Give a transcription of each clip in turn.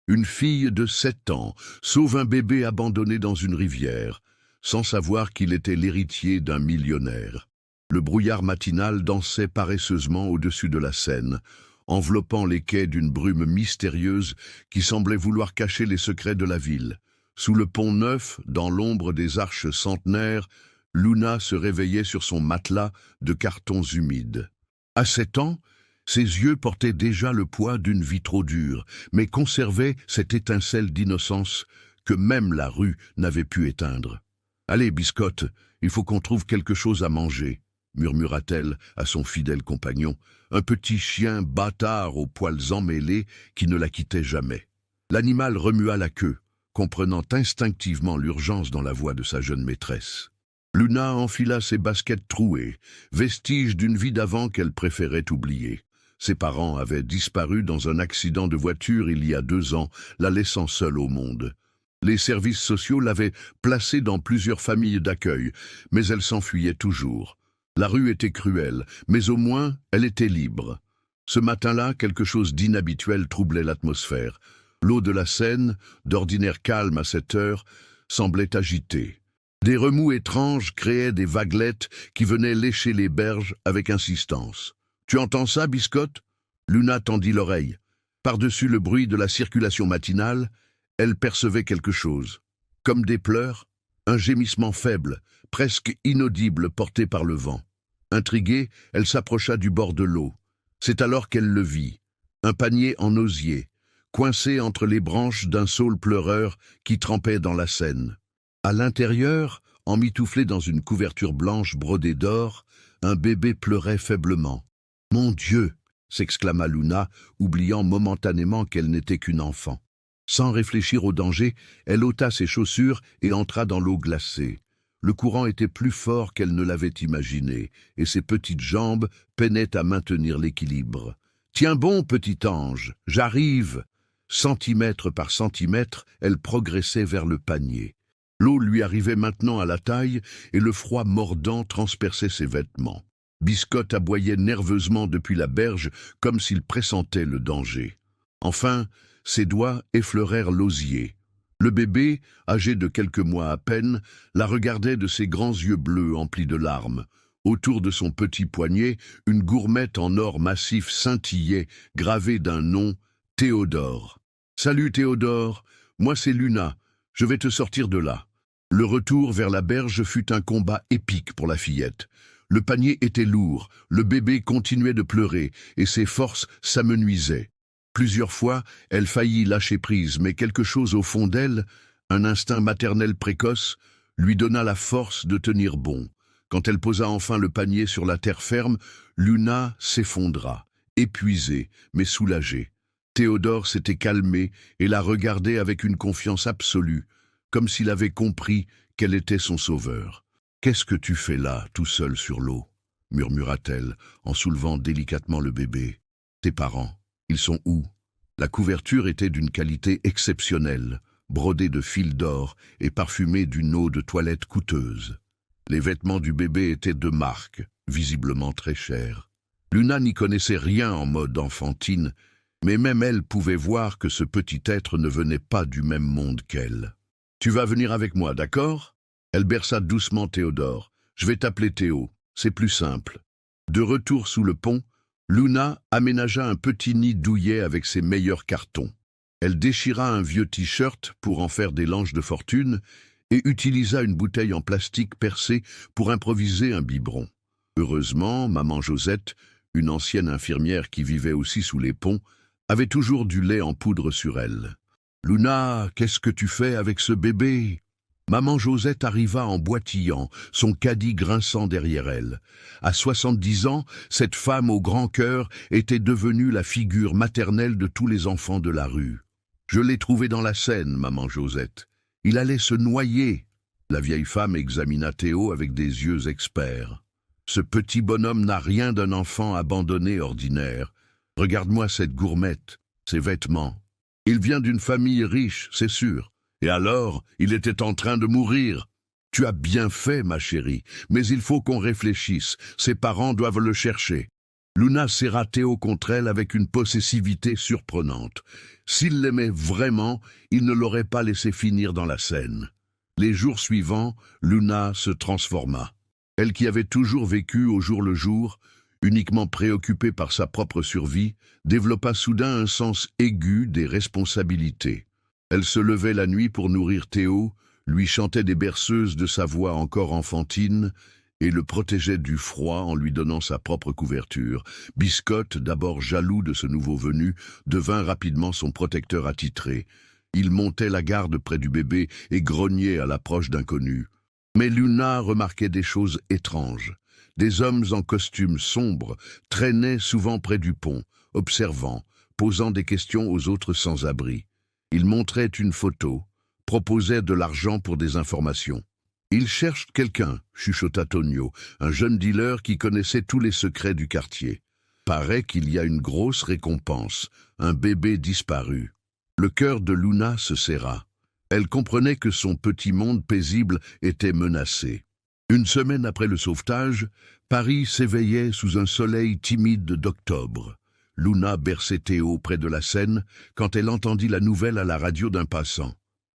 Une fille de 7 ans sauve un bébé abandonné dans une rivière, sans savoir qu'il était l'héritier d'un millionnaire. Le brouillard matinal dansait paresseusement au-dessus de la Seine, enveloppant les quais d'une brume mystérieuse qui semblait vouloir cacher les secrets de la ville. Sous le pont Neuf, dans l'ombre des arches centenaires, Luna se réveillait sur son matelas de cartons humides. À 7 ans, ses yeux portaient déjà le poids d'une vie trop dure, mais conservaient cette étincelle d'innocence que même la rue n'avait pu éteindre. « Allez, Biscotte, il faut qu'on trouve quelque chose à manger », murmura-t-elle à son fidèle compagnon, un petit chien bâtard aux poils emmêlés qui ne la quittait jamais. L'animal remua la queue, comprenant instinctivement l'urgence dans la voix de sa jeune maîtresse. Luna enfila ses baskets trouées, vestige d'une vie d'avant qu'elle préférait oublier. Ses parents avaient disparu dans un accident de voiture il y a 2 ans, la laissant seule au monde. Les services sociaux l'avaient placée dans plusieurs familles d'accueil, mais elle s'enfuyait toujours. La rue était cruelle, mais au moins elle était libre. Ce matin-là, quelque chose d'inhabituel troublait l'atmosphère. L'eau de la Seine, d'ordinaire calme à cette heure, semblait agitée. Des remous étranges créaient des vaguelettes qui venaient lécher les berges avec insistance. « Tu entends ça, Biscotte ?» Luna tendit l'oreille. Par-dessus le bruit de la circulation matinale, elle percevait quelque chose. Comme des pleurs, un gémissement faible, presque inaudible porté par le vent. Intriguée, elle s'approcha du bord de l'eau. C'est alors qu'elle le vit. Un panier en osier, coincé entre les branches d'un saule pleureur qui trempait dans la Seine. À l'intérieur, emmitouflé dans une couverture blanche brodée d'or, un bébé pleurait faiblement. « Mon Dieu !» s'exclama Luna, oubliant momentanément qu'elle n'était qu'une enfant. Sans réfléchir au danger, elle ôta ses chaussures et entra dans l'eau glacée. Le courant était plus fort qu'elle ne l'avait imaginé, et ses petites jambes peinaient à maintenir l'équilibre. « Tiens bon, petit ange, j'arrive !» Centimètre par centimètre, elle progressait vers le panier. L'eau lui arrivait maintenant à la taille et le froid mordant transperçait ses vêtements. Biscotte aboyait nerveusement depuis la berge comme s'il pressentait le danger. Enfin, ses doigts effleurèrent l'osier. Le bébé, âgé de quelques mois à peine, la regardait de ses grands yeux bleus emplis de larmes. Autour de son petit poignet, une gourmette en or massif scintillait, gravée d'un nom, Théodore. « Salut Théodore, moi c'est Luna, je vais te sortir de là. » Le retour vers la berge fut un combat épique pour la fillette. Le panier était lourd, le bébé continuait de pleurer et ses forces s'amenuisaient. Plusieurs fois, elle faillit lâcher prise, mais quelque chose au fond d'elle, un instinct maternel précoce, lui donna la force de tenir bon. Quand elle posa enfin le panier sur la terre ferme, Luna s'effondra, épuisée mais soulagée. Théodore s'était calmé et la regardait avec une confiance absolue, comme s'il avait compris qu'elle était son sauveur. « Qu'est-ce que tu fais là, tout seul sur l'eau » murmura-t-elle, en soulevant délicatement le bébé. « Tes parents, ils sont où ?» La couverture était d'une qualité exceptionnelle, brodée de fils d'or et parfumée d'une eau de toilette coûteuse. Les vêtements du bébé étaient de marque, visiblement très chers. Luna n'y connaissait rien en mode enfantine, mais même elle pouvait voir que ce petit être ne venait pas du même monde qu'elle. « Tu vas venir avec moi, d'accord ?» Elle berça doucement Théodore. « Je vais t'appeler Théo, c'est plus simple. » De retour sous le pont, Luna aménagea un petit nid douillet avec ses meilleurs cartons. Elle déchira un vieux t-shirt pour en faire des langes de fortune et utilisa une bouteille en plastique percée pour improviser un biberon. Heureusement, maman Josette, une ancienne infirmière qui vivait aussi sous les ponts, avait toujours du lait en poudre sur elle. « Luna, qu'est-ce que tu fais avec ce bébé ?» Maman Josette arriva en boitillant, son caddie grinçant derrière elle. À 70 ans, cette femme au grand cœur était devenue la figure maternelle de tous les enfants de la rue. « Je l'ai trouvé dans la Seine, maman Josette. Il allait se noyer. » La vieille femme examina Théo avec des yeux experts. « Ce petit bonhomme n'a rien d'un enfant abandonné ordinaire. Regarde-moi cette gourmette, ses vêtements. Il vient d'une famille riche, c'est sûr. Et alors, il était en train de mourir. Tu as bien fait, ma chérie, mais il faut qu'on réfléchisse. Ses parents doivent le chercher. » Luna serra Théo contre elle avec une possessivité surprenante. S'il l'aimait vraiment, il ne l'aurait pas laissé finir dans la scène. Les jours suivants, Luna se transforma. Elle qui avait toujours vécu au jour le jour, uniquement préoccupée par sa propre survie, développa soudain un sens aigu des responsabilités. Elle se levait la nuit pour nourrir Théo, lui chantait des berceuses de sa voix encore enfantine et le protégeait du froid en lui donnant sa propre couverture. Biscotte, d'abord jaloux de ce nouveau venu, devint rapidement son protecteur attitré. Il montait la garde près du bébé et grognait à l'approche d'inconnus. Mais Luna remarquait des choses étranges. Des hommes en costume sombre traînaient souvent près du pont, observant, posant des questions aux autres sans-abri. Ils montraient une photo, proposaient de l'argent pour des informations. « Ils cherchent quelqu'un », chuchota Tonio, un jeune dealer qui connaissait tous les secrets du quartier. « Paraît qu'il y a une grosse récompense, un bébé disparu. » Le cœur de Luna se serra. Elle comprenait que son petit monde paisible était menacé. Une semaine après le sauvetage, Paris s'éveillait sous un soleil timide d'octobre. Luna berçait Théo près de la Seine quand elle entendit la nouvelle à la radio d'un passant.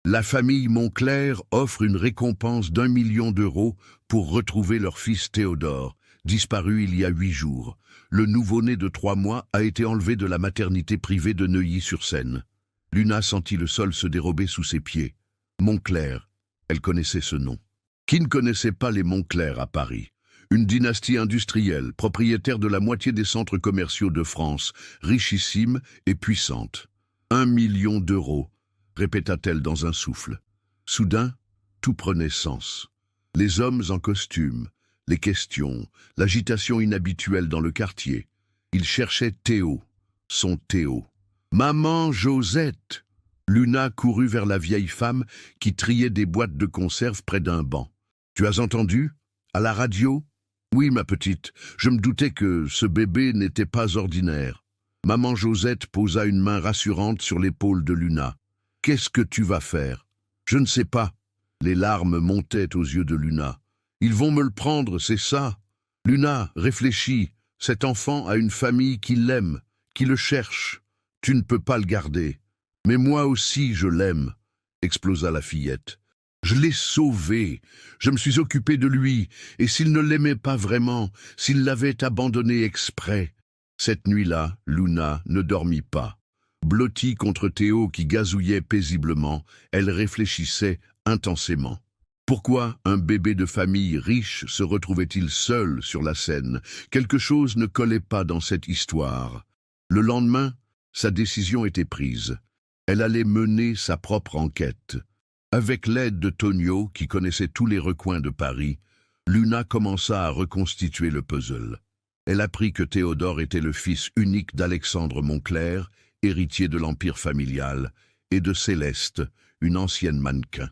La famille Moncler offre une récompense d'1 million d'euros pour retrouver leur fils Théodore, disparu il y a 8 jours. Le nouveau-né de 3 mois a été enlevé de la maternité privée de Neuilly-sur-Seine. Luna sentit le sol se dérober sous ses pieds. Moncler, elle connaissait ce nom. Qui ne connaissait pas les Moncler à Paris? Une dynastie industrielle, propriétaire de la moitié des centres commerciaux de France, richissime et puissante. 1 million d'euros, répéta-t-elle dans un souffle. Soudain, tout prenait sens. Les hommes en costume, les questions, l'agitation inhabituelle dans le quartier. Ils cherchaient Théo, son Théo. « Maman Josette !» Luna courut vers la vieille femme qui triait des boîtes de conserve près d'un banc. « Tu as entendu? À la radio ?»« Oui, ma petite, je me doutais que ce bébé n'était pas ordinaire. » Maman Josette posa une main rassurante sur l'épaule de Luna. « Qu'est-ce que tu vas faire ?»« Je ne sais pas. » Les larmes montaient aux yeux de Luna. « Ils vont me le prendre, c'est ça ?» Luna, réfléchis. Cet enfant a une famille qui l'aime, qui le cherche. Tu ne peux pas le garder. Mais moi aussi, je l'aime, explosa la fillette. Je l'ai sauvé, je me suis occupé de lui, et s'il ne l'aimait pas vraiment, s'il l'avait abandonné exprès. Cette nuit-là, Luna ne dormit pas. Blottie contre Théo qui gazouillait paisiblement, elle réfléchissait intensément. Pourquoi un bébé de famille riche se retrouvait-il seul sur la Seine? Quelque chose ne collait pas dans cette histoire. Le lendemain, sa décision était prise. Elle allait mener sa propre enquête. Avec l'aide de Tonio, qui connaissait tous les recoins de Paris, Luna commença à reconstituer le puzzle. Elle apprit que Théodore était le fils unique d'Alexandre Moncler, héritier de l'empire familial, et de Céleste, une ancienne mannequin.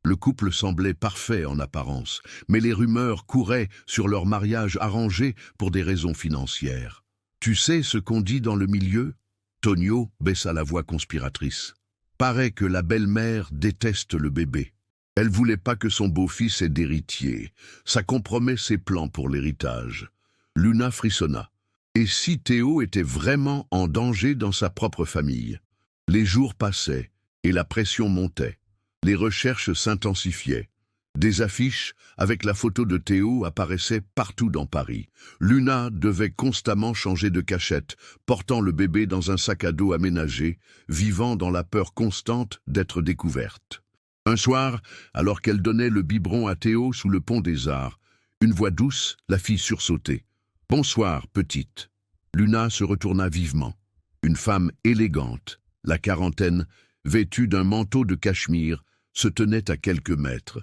Le couple semblait parfait en apparence, mais les rumeurs couraient sur leur mariage arrangé pour des raisons financières. « Tu sais ce qu'on dit dans le milieu ?» Tonio baissa la voix conspiratrice. « Paraît que la belle-mère déteste le bébé. Elle voulait pas que son beau-fils ait d'héritier. Ça compromet ses plans pour l'héritage. » Luna frissonna. Et si Théo était vraiment en danger dans sa propre famille? Les jours passaient et la pression montait. Les recherches s'intensifiaient. Des affiches avec la photo de Théo apparaissaient partout dans Paris. Luna devait constamment changer de cachette, portant le bébé dans un sac à dos aménagé, vivant dans la peur constante d'être découverte. Un soir, alors qu'elle donnait le biberon à Théo sous le pont des Arts, une voix douce la fit sursauter. « Bonsoir, petite. » Luna se retourna vivement. Une femme élégante, la quarantaine, vêtue d'un manteau de cachemire, se tenait à quelques mètres.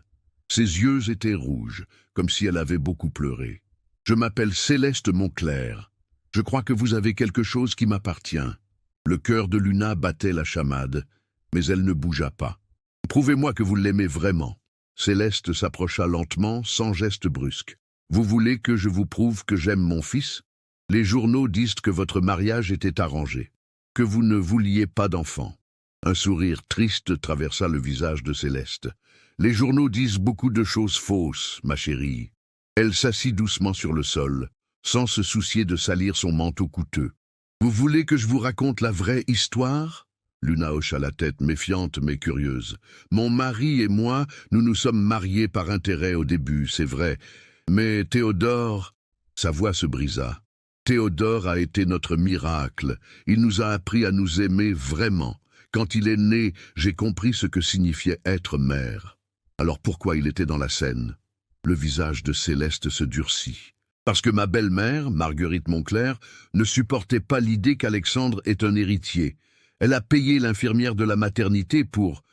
Ses yeux étaient rouges, comme si elle avait beaucoup pleuré. « Je m'appelle Céleste Moncler. Je crois que vous avez quelque chose qui m'appartient. » Le cœur de Luna battait la chamade, mais elle ne bougea pas. « Prouvez-moi que vous l'aimez vraiment. » Céleste s'approcha lentement, sans geste brusque. « Vous voulez que je vous prouve que j'aime mon fils? Les journaux disent que votre mariage était arrangé, que vous ne vouliez pas d'enfant. » Un sourire triste traversa le visage de Céleste. « Les journaux disent beaucoup de choses fausses, ma chérie. » Elle s'assit doucement sur le sol, sans se soucier de salir son manteau coûteux. « Vous voulez que je vous raconte la vraie histoire ?» Luna hocha la tête, méfiante mais curieuse. « Mon mari et moi, nous nous sommes mariés par intérêt au début, c'est vrai. Mais Théodore... » Sa voix se brisa. « Théodore a été notre miracle. Il nous a appris à nous aimer vraiment. Quand il est né, j'ai compris ce que signifiait être mère. Alors pourquoi il était dans la Seine ?» Le visage de Céleste se durcit. « Parce que ma belle-mère, Marguerite Moncler, ne supportait pas l'idée qu'Alexandre est un héritier. Elle a payé l'infirmière de la maternité pour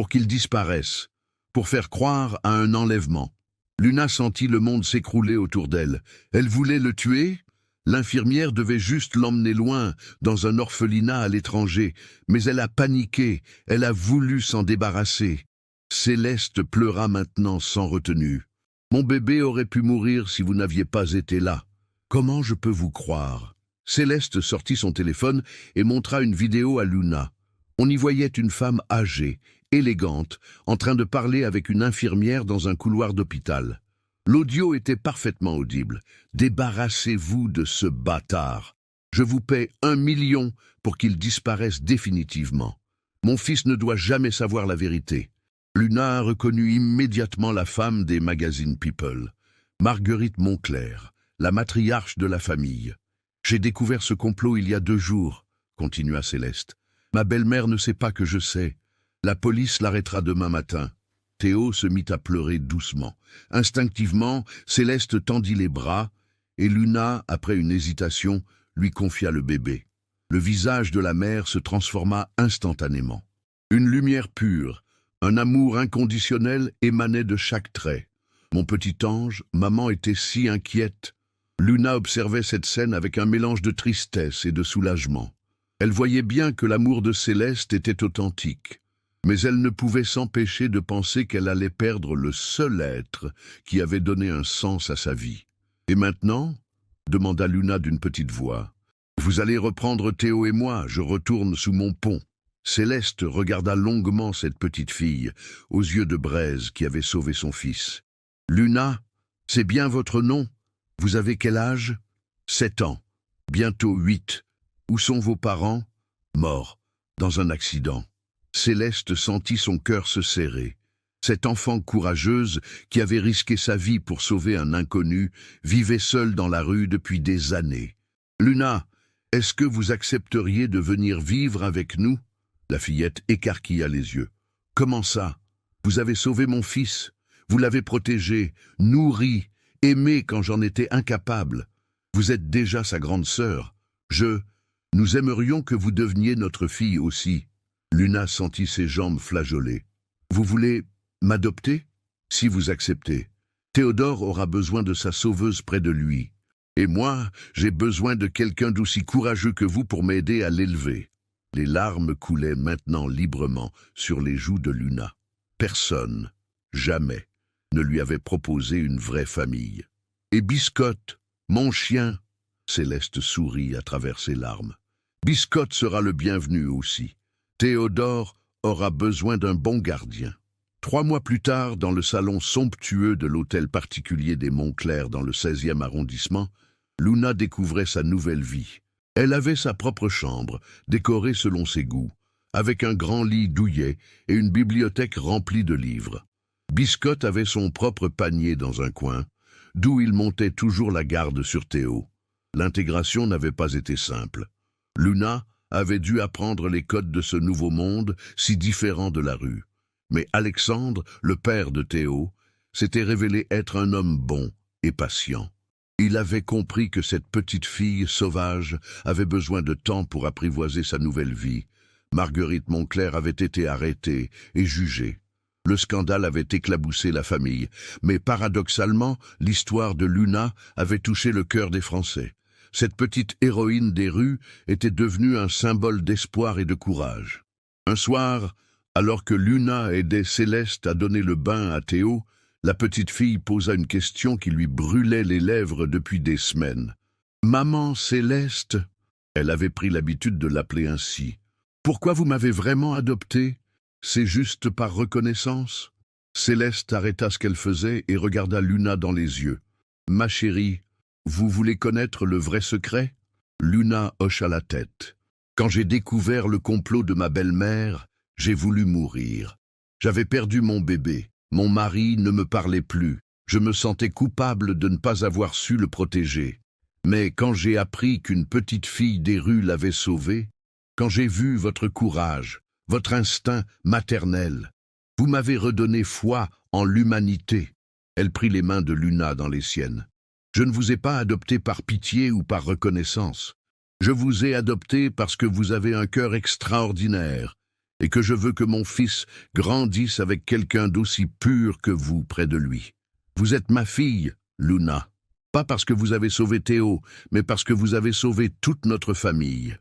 qu'il disparaisse, pour faire croire à un enlèvement. Luna sentit le monde s'écrouler autour d'elle. Elle voulait le tuer. L'infirmière devait juste l'emmener loin, dans un orphelinat à l'étranger, mais elle a paniqué, elle a voulu s'en débarrasser. Céleste pleura maintenant sans retenue. « Mon bébé aurait pu mourir si vous n'aviez pas été là. Comment je peux vous croire ?» Céleste sortit son téléphone et montra une vidéo à Luna. On y voyait une femme âgée, élégante, en train de parler avec une infirmière dans un couloir d'hôpital. L'audio était parfaitement audible. « Débarrassez-vous de ce bâtard. Je vous paie 1 million pour qu'il disparaisse définitivement. Mon fils ne doit jamais savoir la vérité. » Luna a reconnu immédiatement la femme des magazines People, Marguerite Moncler, la matriarche de la famille. « J'ai découvert ce complot il y a 2 jours, continua Céleste. Ma belle-mère ne sait pas que je sais. La police l'arrêtera demain matin. » Théo se mit à pleurer doucement. Instinctivement, Céleste tendit les bras et Luna, après une hésitation, lui confia le bébé. Le visage de la mère se transforma instantanément. Une lumière pure, un amour inconditionnel émanait de chaque trait. « Mon petit ange, maman était si inquiète. » Luna observait cette scène avec un mélange de tristesse et de soulagement. Elle voyait bien que l'amour de Céleste était authentique, mais elle ne pouvait s'empêcher de penser qu'elle allait perdre le seul être qui avait donné un sens à sa vie. « Et maintenant ?» demanda Luna d'une petite voix. « Vous allez reprendre Théo et moi, je retourne sous mon pont. » Céleste regarda longuement cette petite fille, aux yeux de braise qui avait sauvé son fils. « Luna, c'est bien votre nom? Vous avez quel âge? » « 7 ans. Bientôt 8. Où sont vos parents? » « Morts, dans un accident. » Céleste sentit son cœur se serrer. Cette enfant courageuse, qui avait risqué sa vie pour sauver un inconnu, vivait seule dans la rue depuis des années. « Luna, est-ce que vous accepteriez de venir vivre avec nous ?» La fillette écarquilla les yeux. « Comment ça? Vous avez sauvé mon fils. Vous l'avez protégé, nourri, aimé quand j'en étais incapable. Vous êtes déjà sa grande sœur. Nous aimerions que vous deveniez notre fille aussi. » Luna sentit ses jambes flageoler. « Vous voulez m'adopter? Si vous acceptez. Théodore aura besoin de sa sauveuse près de lui. Et moi, j'ai besoin de quelqu'un d'aussi courageux que vous pour m'aider à l'élever. » Les larmes coulaient maintenant librement sur les joues de Luna. Personne, jamais, ne lui avait proposé une vraie famille. « Et Biscotte, mon chien ?» Céleste sourit à travers ses larmes. « Biscotte sera le bienvenu aussi. Théodore aura besoin d'un bon gardien. » 3 mois plus tard, dans le salon somptueux de l'hôtel particulier des Moncler dans le 16e arrondissement, Luna découvrait sa nouvelle vie. Elle avait sa propre chambre, décorée selon ses goûts, avec un grand lit douillet et une bibliothèque remplie de livres. Biscotte avait son propre panier dans un coin, d'où il montait toujours la garde sur Théo. L'intégration n'avait pas été simple. Luna avait dû apprendre les codes de ce nouveau monde si différent de la rue. Mais Alexandre, le père de Théo, s'était révélé être un homme bon et patient. Il avait compris que cette petite fille sauvage avait besoin de temps pour apprivoiser sa nouvelle vie. Marguerite Moncler avait été arrêtée et jugée. Le scandale avait éclaboussé la famille, mais paradoxalement, l'histoire de Luna avait touché le cœur des Français. Cette petite héroïne des rues était devenue un symbole d'espoir et de courage. Un soir, alors que Luna aidait Céleste à donner le bain à Théo, la petite fille posa une question qui lui brûlait les lèvres depuis des semaines. « Maman Céleste ?» Elle avait pris l'habitude de l'appeler ainsi. « Pourquoi vous m'avez vraiment adopté? C'est juste par reconnaissance ?» Céleste arrêta ce qu'elle faisait et regarda Luna dans les yeux. « Ma chérie, Vous voulez connaître le vrai secret? Luna hocha la tête. Quand j'ai découvert le complot de ma belle-mère, j'ai voulu mourir. J'avais perdu mon bébé. Mon mari ne me parlait plus. Je me sentais coupable de ne pas avoir su le protéger. Mais quand j'ai appris qu'une petite fille des rues l'avait sauvé, quand j'ai vu votre courage, votre instinct maternel, vous m'avez redonné foi en l'humanité. Elle prit les mains de Luna dans les siennes. Je ne vous ai pas adopté par pitié ou par reconnaissance. Je vous ai adopté parce que vous avez un cœur extraordinaire et que je veux que mon fils grandisse avec quelqu'un d'aussi pur que vous près de lui. Vous êtes ma fille, Luna. Pas parce que vous avez sauvé Théo, mais parce que vous avez sauvé toute notre famille.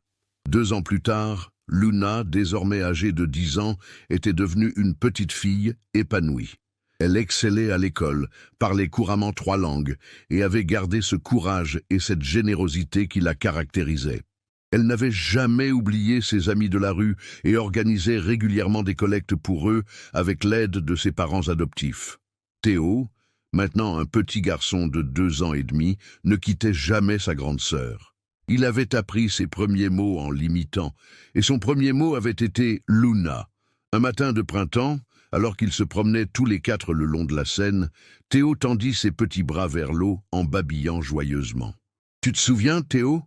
2 ans plus tard, Luna, désormais âgée de 10 ans, était devenue une petite fille épanouie. Elle excellait à l'école, parlait couramment 3 langues et avait gardé ce courage et cette générosité qui la caractérisaient. Elle n'avait jamais oublié ses amis de la rue et organisait régulièrement des collectes pour eux avec l'aide de ses parents adoptifs. Théo, maintenant un petit garçon de 2 ans et demi, ne quittait jamais sa grande sœur. Il avait appris ses premiers mots en l'imitant, et son premier mot avait été « Luna ». Un matin de printemps, alors qu'ils se promenaient tous les 4 le long de la Seine, Théo tendit ses petits bras vers l'eau en babillant joyeusement. « Tu te souviens, Théo ?»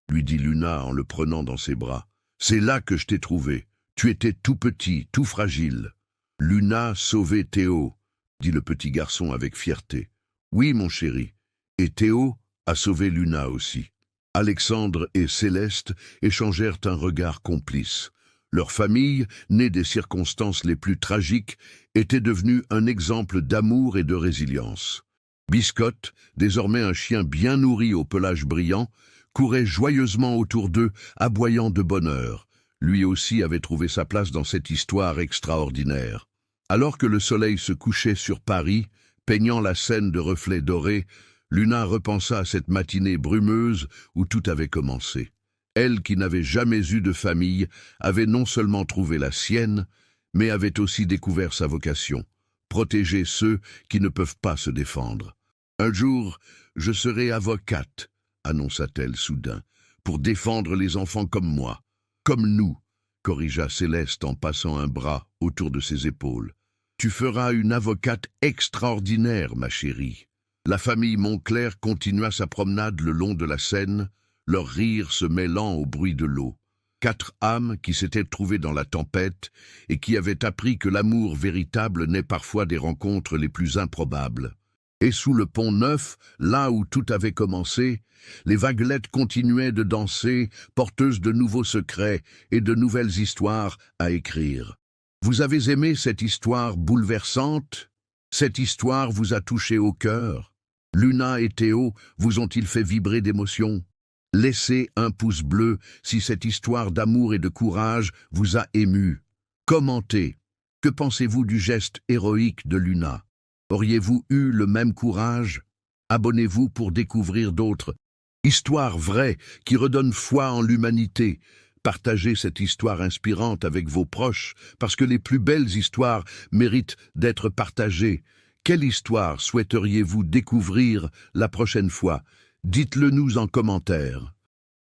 lui dit Luna en le prenant dans ses bras. « C'est là que je t'ai trouvé. Tu étais tout petit, tout fragile. » « Luna sauvait Théo, » dit le petit garçon avec fierté. « Oui, mon chéri. Et Théo a sauvé Luna aussi. » Alexandre et Céleste échangèrent un regard complice. Leur famille, née des circonstances les plus tragiques, était devenue un exemple d'amour et de résilience. Biscotte, désormais un chien bien nourri au pelage brillant, courait joyeusement autour d'eux, aboyant de bonheur. Lui aussi avait trouvé sa place dans cette histoire extraordinaire. Alors que le soleil se couchait sur Paris, peignant la Seine de reflets dorés, Luna repensa à cette matinée brumeuse où tout avait commencé. Elle, qui n'avait jamais eu de famille, avait non seulement trouvé la sienne, mais avait aussi découvert sa vocation, protéger ceux qui ne peuvent pas se défendre. « Un jour, je serai avocate », annonça-t-elle soudain, « pour défendre les enfants comme moi, comme nous », corrigea Céleste en passant un bras autour de ses épaules. « Tu feras une avocate extraordinaire, ma chérie. » La famille Montclair continua sa promenade le long de la Seine, leur rire se mêlant au bruit de l'eau. 4 âmes qui s'étaient trouvées dans la tempête et qui avaient appris que l'amour véritable naît parfois des rencontres les plus improbables. Et sous le pont Neuf, là où tout avait commencé, les vaguelettes continuaient de danser, porteuses de nouveaux secrets et de nouvelles histoires à écrire. Vous avez aimé cette histoire bouleversante? Cette histoire vous a touché au cœur? Luna et Théo vous ont-ils fait vibrer d'émotion? Laissez un pouce bleu si cette histoire d'amour et de courage vous a ému. Commentez. Que pensez-vous du geste héroïque de Luna? Auriez-vous eu le même courage? Abonnez-vous pour découvrir d'autres histoires vraies qui redonnent foi en l'humanité. Partagez cette histoire inspirante avec vos proches, parce que les plus belles histoires méritent d'être partagées. Quelle histoire souhaiteriez-vous découvrir la prochaine fois? Dites-le nous en commentaire.